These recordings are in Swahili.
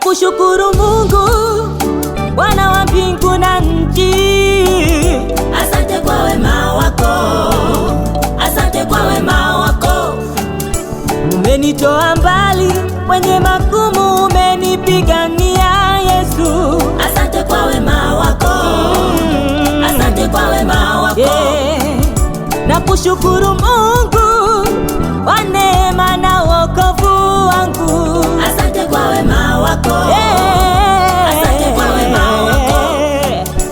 kushukuru Mungu Bwana wa mbingu na nchi. Asante kwa wema wako, asante kwa wema wako. Umenitoa mbali kwenye magumu, umenipigania Yesu. Asante kwa wema wako, asante kwa wema wako. Na kushukuru Mungu kwa neema na wokovu wangu. Asante kwa wema wako, asante kwa wema wako.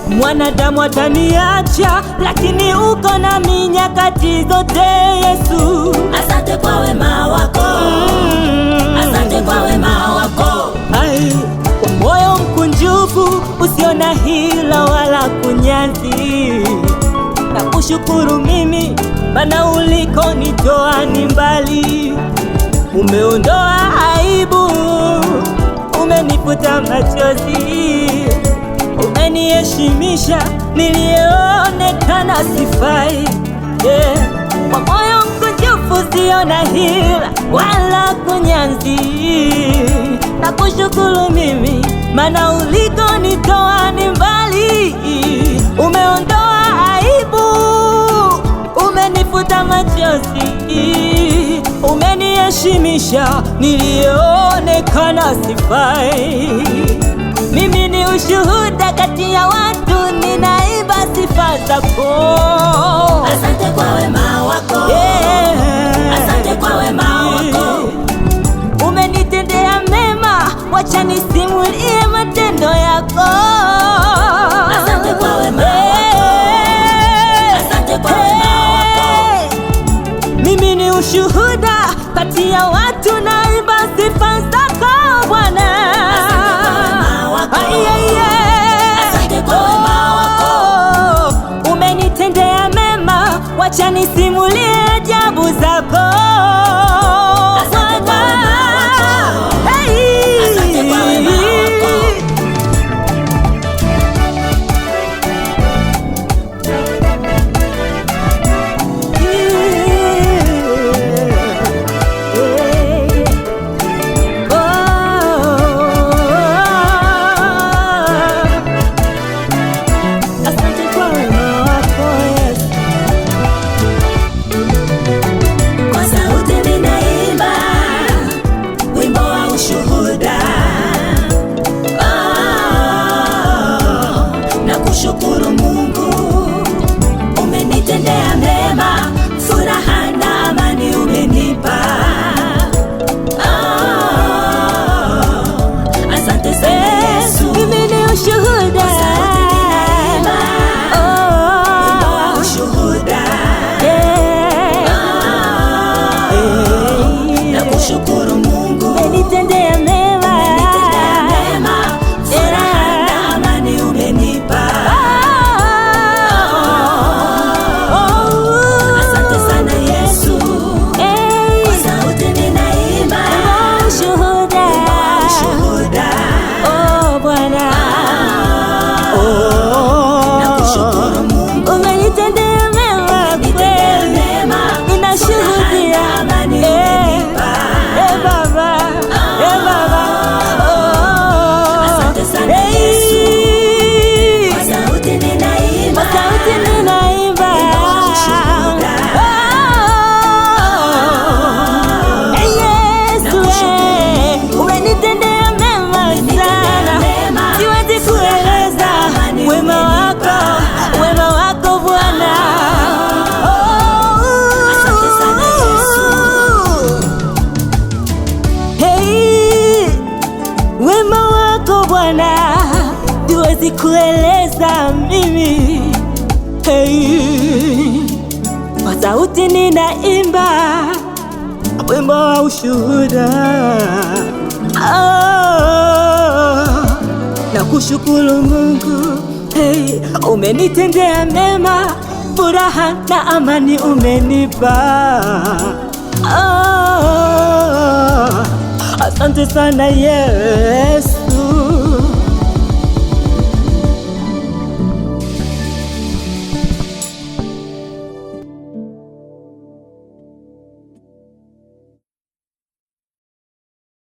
Mwanadamu ataniacha, lakini uko nami nyakati zote Yesu. Asante kwa wema wako, asante kwa wema wako. Kwa moyo mkunjufu usio na hila wala kunyanzi, na kushukuru mimi Bwana ulikonitoa ni mbali. Umeondoa aibu, umenifuta machozi, umeniheshimisha nilionekana sifai. Kwa moyo mkunjufu usio na hila wala kunyanzi, na kushukuru mimi maana ulikonitoa ni mbali. Umeondoa aibu, umenifuta machozi, umeniheshimisha nilionekana sifai. Mimi ni ushuhuda kati ya watu, ninaimba sifa zako. Asante kwa wema wako, asante kwa wema wako. Umenitendea mema, wacha nisimulie matendo yako. Asante kwa wema wako, asante kwa wema wako. Mimi ni ushuhuda kati ya watu, naimba sifa zako Bwana. Asante kwa wema wako. Umenitendea mema, wacha nisimulie ajabu zako. Asante kwa wema wako, asante kwa wema wako. Kwa sauti ninaimba wimbo wa ushuhuda, na kushukuru Mungu. Umenitendea mema, furaha na amani umenipa. Asante sana Yesu. Mimi ni ushuhuda. Kwa sauti ninaimba wimbo wa ushuhuda, na kushukuru Mungu. Umenitendea mema, Umenitendea mema, furaha na amani umenipa. Asante sana Yesu. Kwa sauti ninaimba ushuhuda. ushuhuda, Oh Bwana, na kushukuru Mungu. umenitendea mema Umenitendea kweli, mema, ninashuhudia. furaha na amani umenipa. Baba, Baba, Asante sana Yesu. Kwa sauti ninaimba kwa sauti ninaimba ushuhuda, Yesu, umenitendea mema sana, mema, siwezi kueleza wema wako, wema wako Bwana. Asante sana Yesu. Hey, wema wako Bwana, siwezi kueleza mimi. Hey, kwa sauti ninaimba wimbo wa ushuhuda. Na kushukuru Mungu, hey, umenitendea mema, furaha na amani umenipa. Asante sana